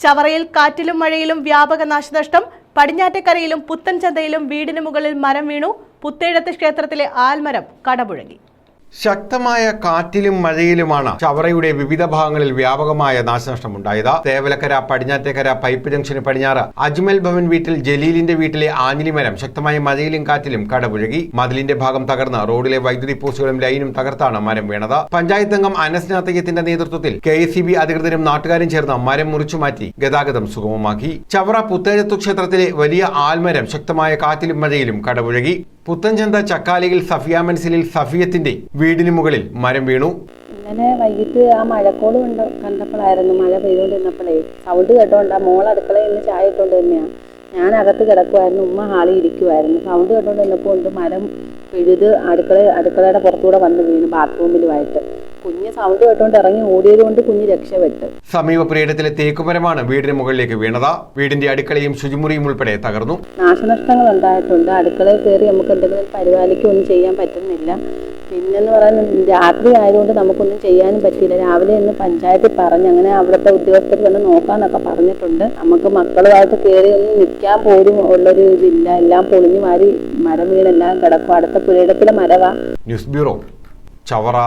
ചവറയിൽ കാറ്റിലും മഴയിലും വ്യാപക നാശനഷ്ടം. പടിഞ്ഞാറ്റക്കരയിലും പുത്തൻചന്തയിലും വീടിന് മുകളിൽ മരം വീണു. പുത്തേഴത്ത് ക്ഷേത്രത്തിലെ ആൽമരം കടപുഴകി. ശക്തമായ കാറ്റിലും മഴയിലുമാണ് ചവറയുടെ വിവിധ ഭാഗങ്ങളിൽ വ്യാപകമായ നാശനഷ്ടമുണ്ടായത്. തേവലക്കര പടിഞ്ഞാറ്റക്കര പൈപ്പ് ജംഗ്ഷന് പടിഞ്ഞാറ് അജ്മൽ ഭവൻ വീട്ടിൽ ജലീലിന്റെ വീട്ടിലെ ആഞ്ഞിലി മരം ശക്തമായ മഴയിലും കാറ്റിലും കടപുഴകി. മതിലിന്റെ ഭാഗം തകർന്ന് റോഡിലെ വൈദ്യുതി പോസ്റ്റുകളും ലൈനും തകർത്താണ് മരം വീണത്. പഞ്ചായത്ത് അംഗം അനസ് നാത്തയ്യത്തിന്റെ നേതൃത്വത്തിൽ KSEB അധികൃതരും നാട്ടുകാരും ചേർന്ന് മരം മുറിച്ചുമാറ്റി ഗതാഗതം സുഗമമാക്കി. ചവറ പുത്തേഴത്തു ക്ഷേത്രത്തിലെ വലിയ ആൽമരം ശക്തമായ കാറ്റിലും മഴയിലും കടപുഴകി. പുത്തൻചന്ത ചക്കാലിയിൽ സഫിയ മൻസിലിൽ സഫിയത്തിന്റെ വീടിന് മുകളിൽ മരം വീണു. ഇന്നലെ വൈകിട്ട് ആ മഴക്കോട് കണ്ടപ്പോഴായിരുന്നു മഴ പെയ്തുകൊണ്ടിരുന്നപ്പോഴേ സൗണ്ട് കേട്ടോണ്ട് ആ മോൾ അടുക്കളയിൽ നിന്ന് ചായ ഇട്ടുകൊണ്ട് തന്നെയാണ്. ഞാൻ അകത്ത് കിടക്കുമായിരുന്നു, ഉമ്മ ഹാളിൽ ഇരിക്കുമായിരുന്നു. സൗണ്ട് കേട്ടോണ്ട് നിന്നപ്പോൾ ഉണ്ട് മരം പിഴുത് അടുക്കളയുടെ പുറത്തൂടെ വന്ന് വീണു ബാത്റൂമിലുമായിട്ട്. കുഞ്ഞ് സൗണ്ട് കേട്ടോണ്ട് ഇറങ്ങി ഓടിയത് കൊണ്ട് കുഞ്ഞ് രക്ഷപ്പെട്ടു. സമീപ പുരയിടത്തിലെ തേക്കുമരമാണ് വീടിന് മുകളിലേക്ക് വീണത്. വീടിന്റെ അടുക്കളയും ശുചിമുറിയും ഉൾപ്പെടെ തകർന്നു. നാശനഷ്ടങ്ങൾ ഉണ്ടായിട്ടുണ്ട്. അടുക്കളയിൽ കയറി നമുക്ക് എന്തെങ്കിലും പരിപാലിക്കൊന്നും ചെയ്യാൻ പറ്റുന്നില്ല. പിന്നെന്ന് പറയാൻ രാത്രി ആയതുകൊണ്ട് നമുക്കൊന്നും ചെയ്യാനും പറ്റില്ല. രാവിലെ ഇന്ന് പഞ്ചായത്തിൽ പറഞ്ഞ് അങ്ങനെ അവിടുത്തെ ഉദ്യോഗസ്ഥർ വന്ന് നോക്കാന്നൊക്കെ പറഞ്ഞിട്ടുണ്ട്. നമുക്ക് മക്കളുമായിട്ട് കയറി ഒന്നും നിൽക്കാൻ പോലും ഉള്ളൊരു ഇതില്ല. എല്ലാം പൊളിഞ്ഞു മാറി മരം വീണെല്ലാം കിടക്കും. അടുത്ത പുരയിടത്തിലെ മരവാ. News bureau, Chavara.